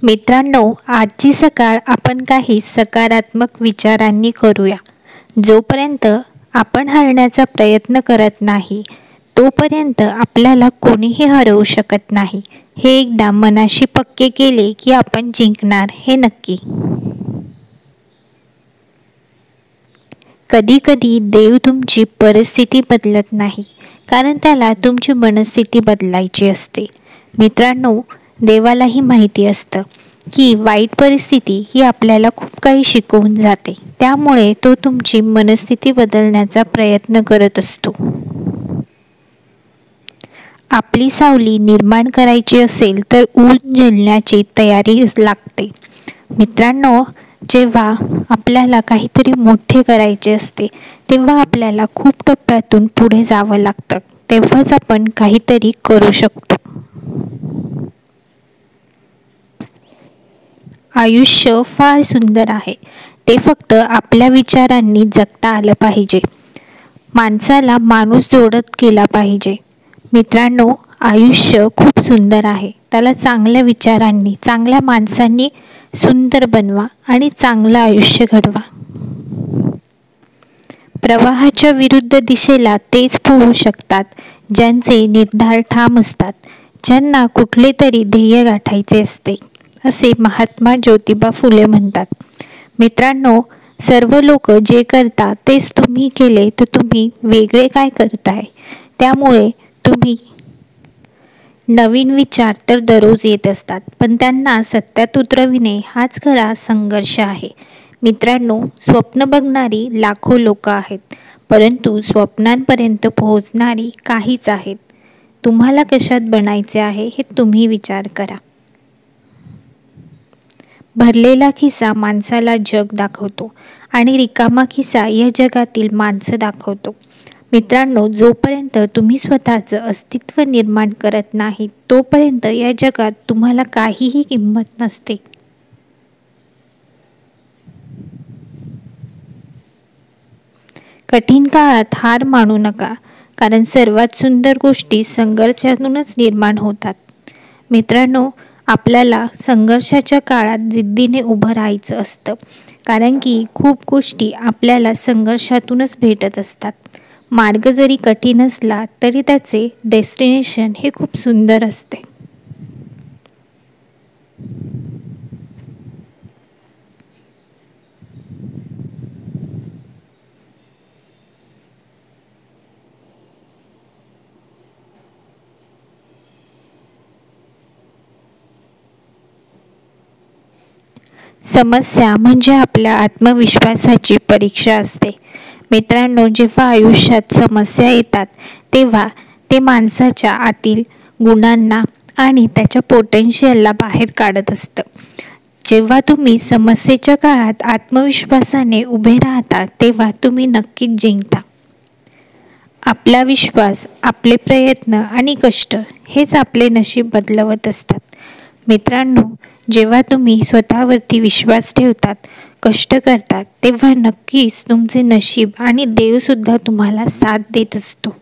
मित्रांनो, आजची सकाळ आपण काही सकारात्मक विचारांनी करूया. जोपर्यंत आपण हरण्याचा प्रयत्न करत नाही, तोपर्यंत आपल्याला कोणीही हरवू शकत नाही. हे एकदा मनाशी पक्के केले की आपण जिंकणार हे नक्की. कधीकधी देव तुमची परिस्थिती बदलत नाही, कारण त्याला तुमची मनस्थिती बदलायची असते. मित्रांनो, देवालाही माहिती असतं की वाईट परिस्थिती ही आपल्याला खूप काही शिकवून जाते. त्यामुळे तो तुमची मनस्थिती बदलण्याचा प्रयत्न करत असतो. आपली सावली निर्माण करायची असेल तर ऊन झेलण्याची तयारी लागते. मित्रांनो, जेव्हा आपल्याला काहीतरी मोठे करायचे असते, तेव्हा आपल्याला खूप टप्प्यातून पुढे जावं लागतं. तेव्हाच आपण काहीतरी करू शकतो. आयुष्य फार सुंदर आहे, ते फक्त आपल्या विचारांनी जगता आलं पाहिजे. माणसाला माणूस जोडत गेला पाहिजे. मित्रांनो, आयुष्य खूप सुंदर आहे. त्याला चांगल्या विचारांनी, चांगल्या माणसांनी सुंदर बनवा आणि चांगलं आयुष्य घडवा. प्रवाहाच्या विरुद्ध दिशेला तेच पोहू शकतात ज्यांचे निर्धार ठाम असतात, ज्यांना कुठले तरी ध्येय गाठायचे असते, असे महात्मा ज्योतिबा फुले म्हणतात. मित्रांनो, सर्व लोक जे करतात तेच तुम्ही केले तर तुम्ही वेगळे काय करताय? त्यामुळे तुम्ही नवीन विचार तर दररोज येत असतात, पण त्यांना सत्यात उतरविणे हाच खरा संघर्ष आहे. मित्रांनो, स्वप्न बघणारी लाखो लोक आहेत, परंतु स्वप्नांपर्यंत पोहोचणारी काहीच आहेत. तुम्हाला कशात बनायचे आहे हे तुम्ही विचार करा. भरलेला खिसा माणसाला जग दाखवतो आणि रिकामा खिसा या जगातील माणसं दाखवतो. मित्रांनो, जोपर्यंत तुम्ही स्वतःचं अस्तित्व निर्माण करत नाही, तोपर्यंत या जगात तुम्हाला काहीही किंमत नसते. कठीण काळात हार मानू नका, कारण सर्वात सुंदर गोष्टी संघर्षातूनच निर्माण होतात. मित्रांनो, आपल्याला संघर्षाच्या काळात जिद्दीने उभं राहायचं असतं, कारण की खूप गोष्टी आपल्याला संघर्षातूनच भेटत असतात. मार्ग जरी कठीण असला तरी त्याचे डेस्टिनेशन हे खूप सुंदर असते. समस्या म्हणजे आपल्या आत्मविश्वासाची परीक्षा असते. मित्रांनो, जेव्हा आयुष्यात समस्या येतात तेव्हा ते माणसाच्या आतील गुणांना आणि त्याच्या पोटेन्शियलला बाहेर काढत असतं. जेव्हा तुम्ही समस्येच्या काळात आत्मविश्वासाने उभे राहता, तेव्हा तुम्ही नक्कीच जिंकता. आपला विश्वास, आपले प्रयत्न आणि कष्ट हेच आपले नशीब बदलवत असतात. मित्रांनो, जेव्हा तुम्ही स्वतःवरती विश्वास ठेवतात, कष्ट करतात, तेव्हा नक्कीच तुमचे नशीब आणि देवसुद्धा तुम्हाला साथ देत असतो.